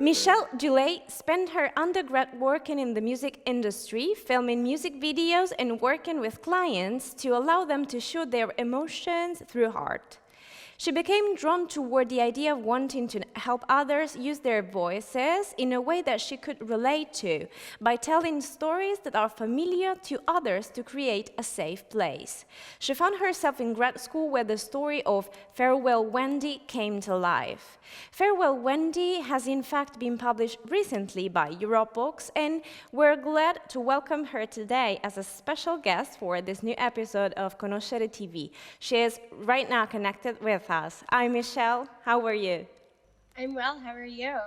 Michele Dulay spent her undergrad working in the music industry, filming music videos and working with clients to allow them to show their emotions through art. She became drawn toward the idea of wanting to help others use their voices in a way that she could relate to, by telling stories that are familiar to others to create a safe place. She found herself in grad school where the story of Farewell Wendy came to life. Farewell Wendy has in fact been published recently by Europe Books, and we're glad to welcome her today as a special guest for this new episode of Conoscere TV. She is right now connected with us. I'm Michele. How are you? I'm well. How are you?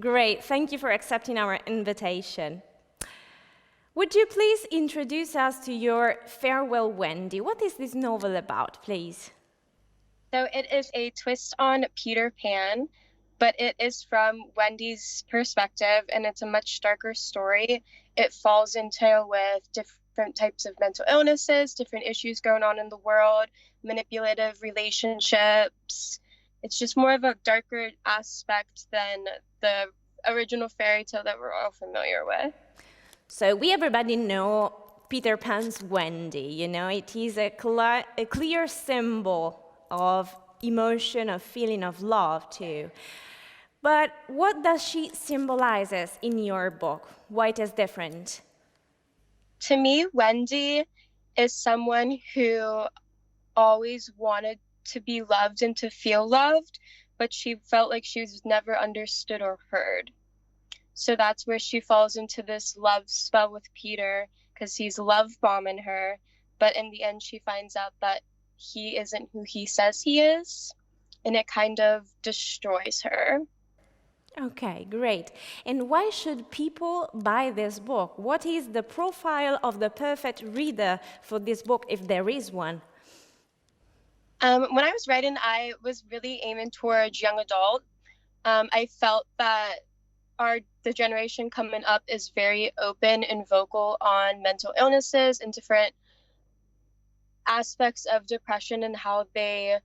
Great. Thank you for accepting our invitation. Would you please introduce us to your Farewell Wendy? What is this novel about, please? So it is a twist on Peter Pan, but it is from Wendy's perspective, and it's a much darker story. It falls into with different types of mental illnesses, different issues going on in the world, manipulative relationships. It's just more of a darker aspect than the original fairy tale that we're all familiar with. So we everybody know Peter Pan's Wendy, it is a clear symbol of emotion, of feeling of love too. But what does she symbolizes in your book? Why it is different? To me, Wendy is someone who always wanted to be loved and to feel loved, but she felt like she was never understood or heard. So that's where she falls into this love spell with Peter, because he's love bombing her. But in the end, she finds out that he isn't who he says he is, and it kind of destroys her. Okay, great. And why should people buy this book? What is the profile of the perfect reader for this book, if there is one? When I was writing, I was really aiming towards young adult. I felt that the generation coming up is very open and vocal on mental illnesses and different aspects of depression and how they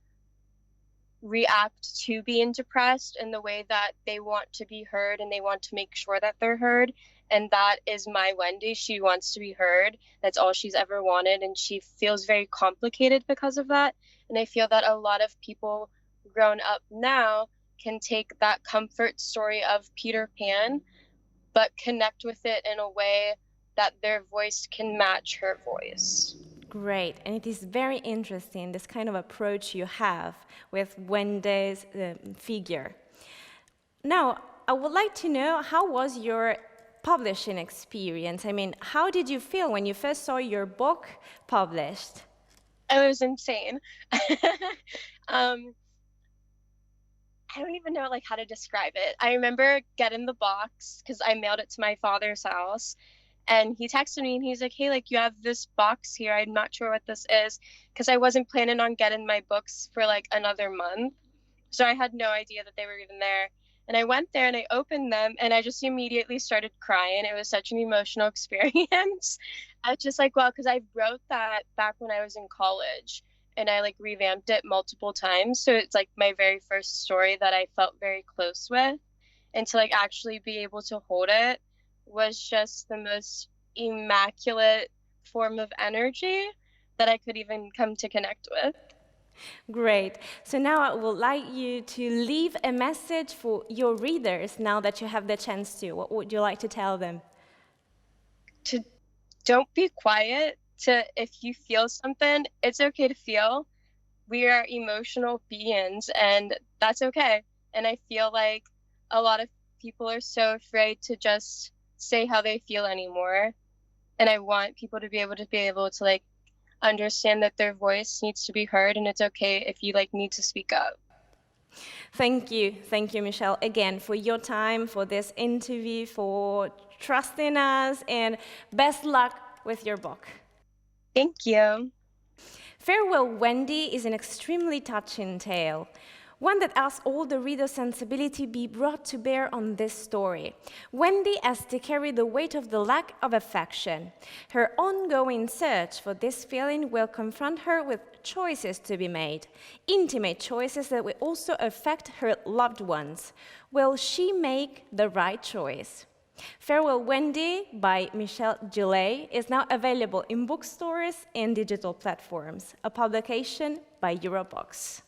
react to being depressed and the way that they want to be heard and they want to make sure that they're heard. And that is my Wendy. She wants to be heard. That's all she's ever wanted. And she feels very complicated because of that. And I feel that a lot of people grown up now can take that comfort story of Peter Pan, but connect with it in a way that their voice can match her voice. Great, and it is very interesting, this kind of approach you have with Wendy's figure. Now, I would like to know, how was your publishing experience? I mean, how did you feel when you first saw your book published? It was insane. I don't even know how to describe it. I remember getting the box because I mailed it to my father's house, and he texted me and he's like, hey, you have this box here. I'm not sure what this is, because I wasn't planning on getting my books for another month. So I had no idea that they were even there. And I went there and I opened them and I just immediately started crying. It was such an emotional experience. I was just wow, because I wrote that back when I was in college, and I revamped it multiple times. So it's my very first story that I felt very close with. And to actually be able to hold it was just the most immaculate form of energy that I could even come to connect with. Great. So now I would like you to leave a message for your readers now that you have the chance to. What would you like to tell them? To don't be quiet. If you feel something, it's okay to feel. We are emotional beings, and that's okay. And I feel like a lot of people are so afraid to just say how they feel anymore. And I want people to be able to understand that their voice needs to be heard, and it's okay if you need to speak up. Thank you, Michele, again for your time, for this interview, for trusting us, and best luck with your book. Thank you. Farewell Wendy is an extremely touching tale. one that asks all the reader's sensibility be brought to bear on this story. Wendy has to carry the weight of the lack of affection. Her ongoing search for this feeling will confront her with choices to be made, intimate choices that will also affect her loved ones. Will she make the right choice? Farewell Wendy by Michele Dulay is now available in bookstores and digital platforms, a publication by Eurobox.